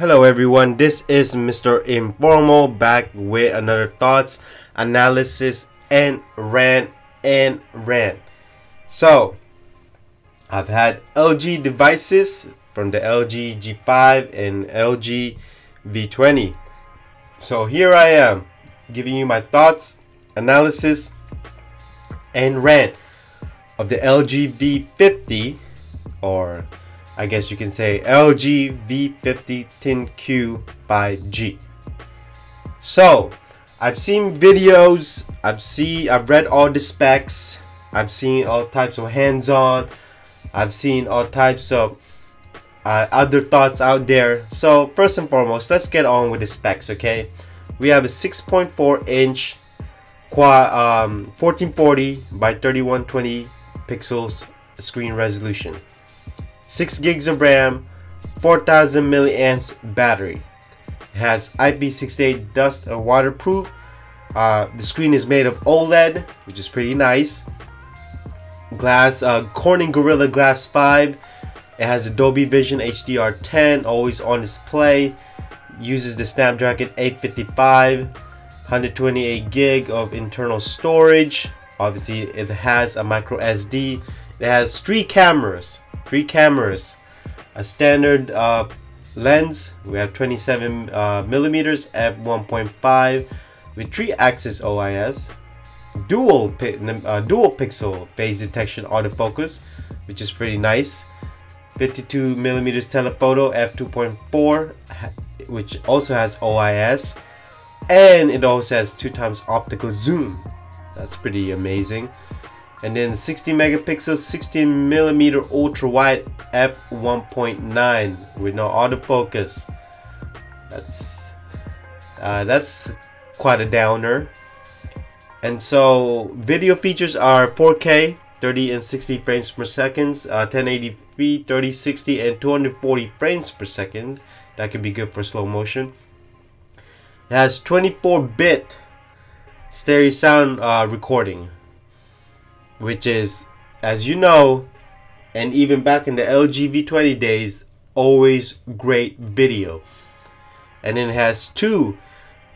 Hello everyone, this is Mr. Informal back with another thoughts, analysis, and rant. So, I've had LG devices from the LG G5 and LG V20. So here I am, giving you my thoughts, analysis, and rant of the LG V50, or I guess you can say LG V50 ThinQ 5G. So I've seen videos, I've read all the specs, I've seen all types of hands-on, I've seen all types of other thoughts out there. So first and foremost, let's get on with the specs. Okay, we have a 6.4 inch quad 1440 by 3120 pixels screen resolution, 6 gigs of RAM, 4000 milliamps battery. It has IP68 dust and waterproof. The screen is made of OLED, which is pretty nice. Glass, Corning Gorilla Glass 5. It has Dolby Vision HDR10, always on display. Uses the Snapdragon 855, 128 gig of internal storage. Obviously, it has a micro SD. It has three cameras, a standard lens. We have 27 millimeters f1.5 with 3-axis OIS, dual pixel phase detection autofocus, which is pretty nice. 52 millimeters telephoto f2.4, which also has OIS, and it also has 2x optical zoom. That's pretty amazing. And then 60 megapixels 16mm ultra wide f1.9 with no autofocus. That's quite a downer. And so video features are 4K 30 and 60 frames per second, 1080p 3060 and 240 frames per second. That could be good for slow motion. It has 24-bit stereo sound recording, which is, as you know, and even back in the LG V20 days, always great video. And then it has two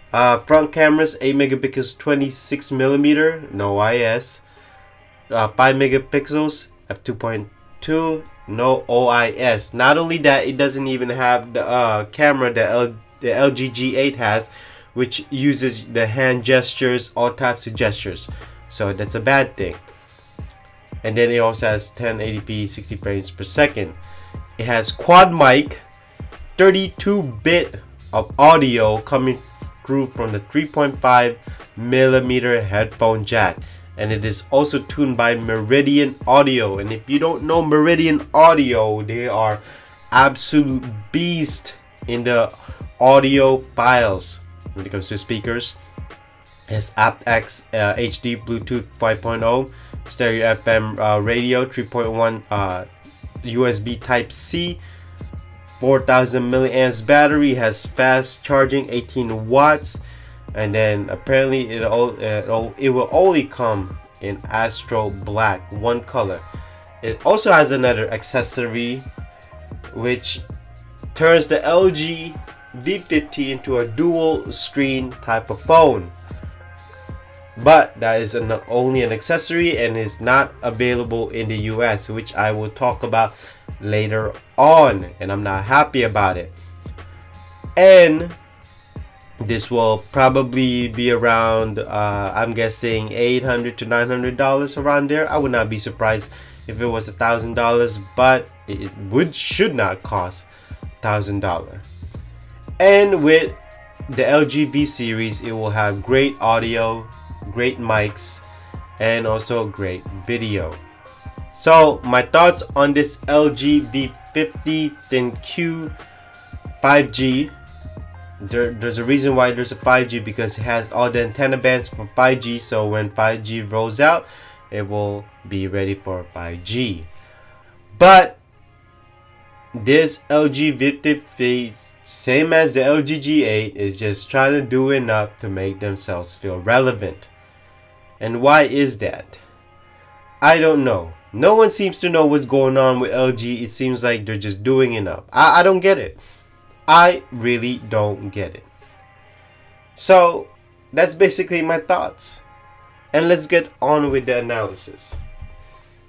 front cameras, 8 megapixels 26mm, no IS, 5 megapixels f2.2, no OIS. Not only that, it doesn't even have the camera that the LG G8 has, which uses the hand gestures, all types of gestures. So that's a bad thing. And then it also has 1080p 60 frames per second. It has quad mic, 32-bit of audio coming through from the 3.5mm headphone jack, and it is also tuned by Meridian Audio. And if you don't know Meridian Audio, they are absolute beast in the audio files when it comes to speakers. It has aptX HD Bluetooth 5.0, stereo FM radio, 3.1 USB Type C, 4000 milliamps battery, has fast charging, 18 watts, and then apparently it will only come in Astro Black, one color. It also has another accessory which turns the LG V50 into a dual screen type of phone. But that is only an accessory and is not available in the US, which I will talk about later on, and I'm not happy about it. And this will probably be around I'm guessing $800 to $900, around there. I would not be surprised if it was $1,000, but it should not cost $1,000. And with the LG V series, it will have great audio, great mics, and also great video. So my thoughts on this LG V50 ThinQ 5G. There's a reason why there's a 5G, because it has all the antenna bands for 5G. So when 5G rolls out, it will be ready for 5G. But this LG V50, same as the LG G8, is just trying to do enough to make themselves feel relevant. And why is that? I don't know. No one seems to know what's going on with LG. It seems like they're just doing enough. I don't get it. I really don't get it. So that's basically my thoughts. And let's get on with the analysis.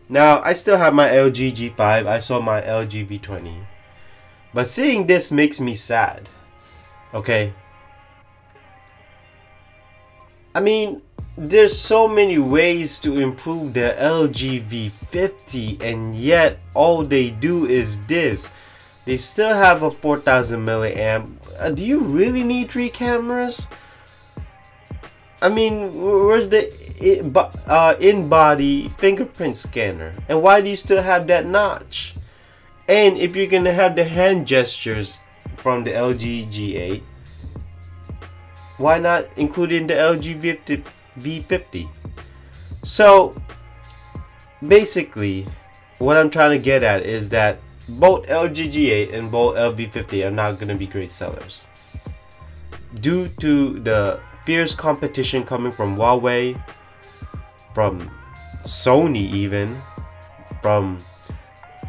Now, I still have my LG G5. I saw my LG V20. But seeing this makes me sad. Okay. I mean, there's so many ways to improve the LG V50, and yet all they do is this. They still have a 4000 milliamp. Do you really need 3 cameras? I mean, where's the in-body fingerprint scanner? And why do you still have that notch? And if you're gonna have the hand gestures from the LG G8, why not include in the LG V50? So basically, what I'm trying to get at is that both LG G8 and both LG V50 are not gonna be great sellers due to the fierce competition coming from Huawei, from Sony, even from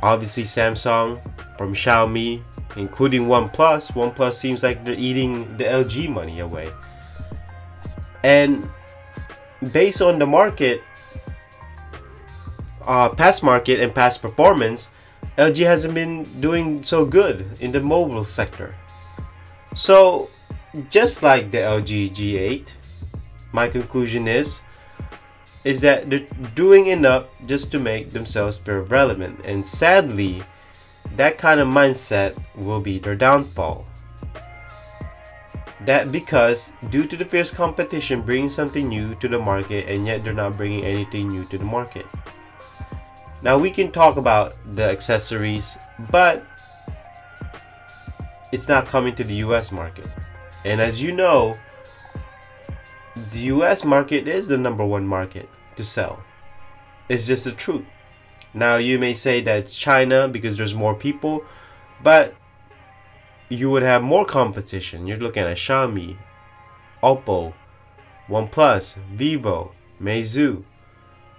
obviously Samsung, from Xiaomi, including OnePlus. OnePlus seems like they're eating the LG money away. And based on the market, past market and past performance, LG hasn't been doing so good in the mobile sector. So just like the LG G8, my conclusion is that they're doing enough just to make themselves very relevant, and sadly that kind of mindset will be their downfall. That because due to the fierce competition bringing something new to the market, and yet they're not bringing anything new to the market. Now we can talk about the accessories, but it's not coming to the US market. And as you know, the US market is the #1 market to sell. It's just the truth. Now you may say that it's China because there's more people, but you would have more competition. You're looking at Xiaomi, Oppo, OnePlus, Vivo, Meizu,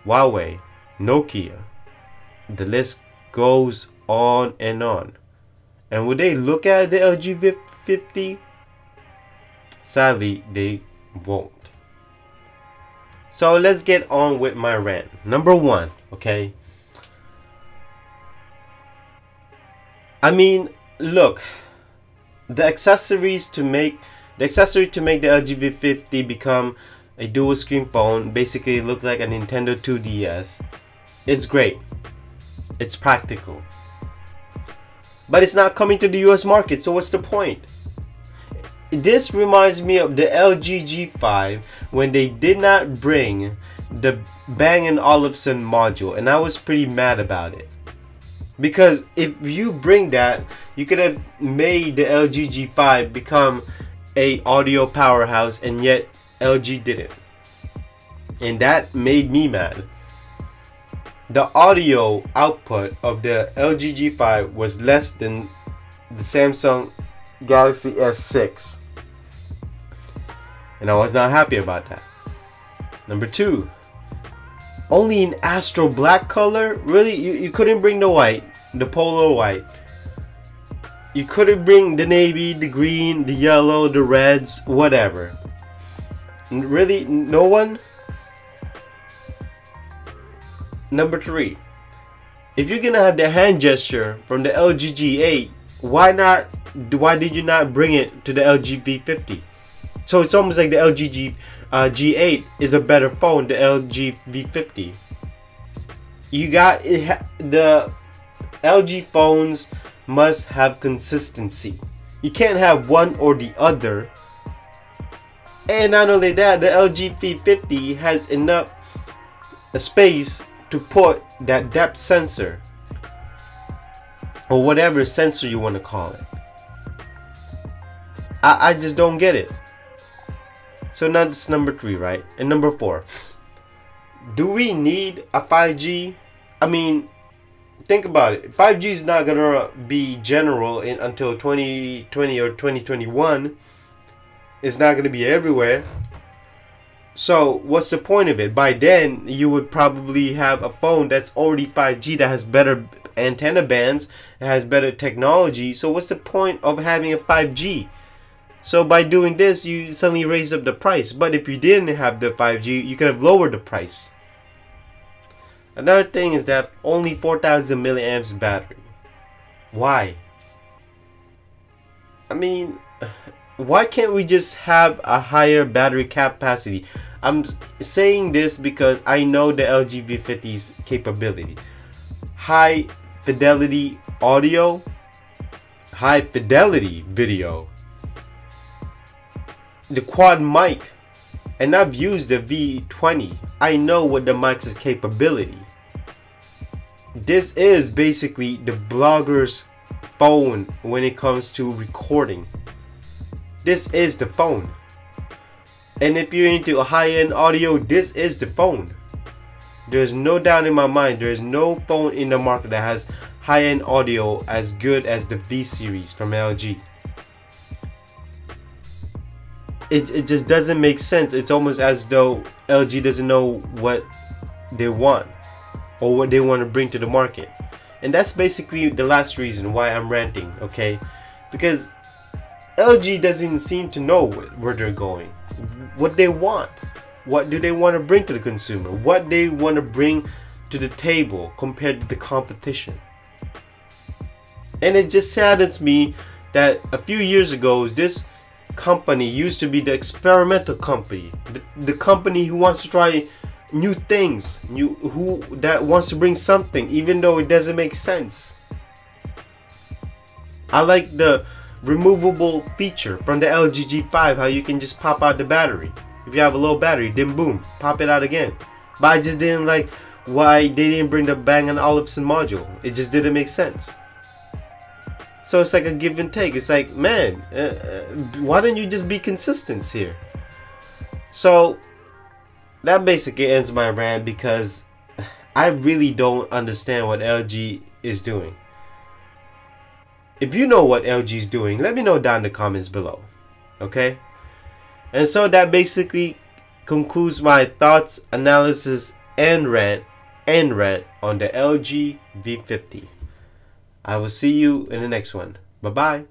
Huawei, Nokia. The list goes on and on. And would they look at the LG V50? Sadly, they won't. So let's get on with my rant. Number 1, okay? I mean, look, the accessory to make the LG V50 become a dual screen phone, basically look like a Nintendo 2DS. It's great. It's practical. But it's not coming to the US market, so what's the point? This reminds me of the LG G5 when they did not bring the Bang & Olufsen module, and I was pretty mad about it. Because if you bring that, you could have made the LG G5 become a audio powerhouse, and yet LG didn't. And that made me mad. The audio output of the LG G5 was less than the Samsung Galaxy S6. And I was not happy about that. Number 2, only in Astro Black color? Really? You couldn't bring the white, the Polo white. You couldn't bring the navy, the green, the yellow, the reds, whatever. Really? No one? Number 3, if you're gonna have the hand gesture from the LG G8, why did you not bring it to the LG V50? So it's almost like the LG G8 is a better phone, the LG V50. You got it, the LG phones must have consistency. You can't have one or the other. And not only that, the LG V50 has enough space to put that depth sensor, or whatever sensor you want to call it. I just don't get it. So now this is number 3, right? And number 4, do we need a 5G? I mean, think about it. 5G is not gonna be general until 2020 or 2021. It's not gonna be everywhere. So what's the point of it? By then you would probably have a phone that's already 5G that has better antenna bands, it has better technology. So what's the point of having a 5G? So by doing this, you suddenly raise up the price. But if you didn't have the 5G, you could have lowered the price. Another thing is that only 4,000 milliamps battery. Why? I mean, why can't we just have a higher battery capacity? I'm saying this because I know the LG V50's capability. High fidelity audio, high fidelity video, the quad mic, and I've used the V20. I know what the mic's capability. This is basically the blogger's phone when it comes to recording. This is the phone. And if you're into a high-end audio, this is the phone. There's no doubt in my mind, there's no phone in the market that has high-end audio as good as the V series from LG. It just doesn't make sense. It's almost as though LG doesn't know what they want or what they want to bring to the market. And that's basically the last reason why I'm ranting, okay? Because LG doesn't seem to know where they're going, what they want, what do they want to bring to the consumer, what they want to bring to the table compared to the competition. And it just saddens me that a few years ago, this company used to be the experimental company, the company who wants to try new things, that wants to bring something even though it doesn't make sense. I like the removable feature from the LG G5, how you can just pop out the battery. If you have a low battery, then boom, pop it out again. But I just didn't like why they didn't bring the Bang & Olufsen module. It just didn't make sense. So it's like a give and take. It's like, man, why don't you just be consistent here? So that basically ends my rant because I really don't understand what LG is doing. If you know what LG is doing, let me know down in the comments below. Okay? And so that basically concludes my thoughts, analysis, and rant on the LG V50. I will see you in the next one. Bye-bye.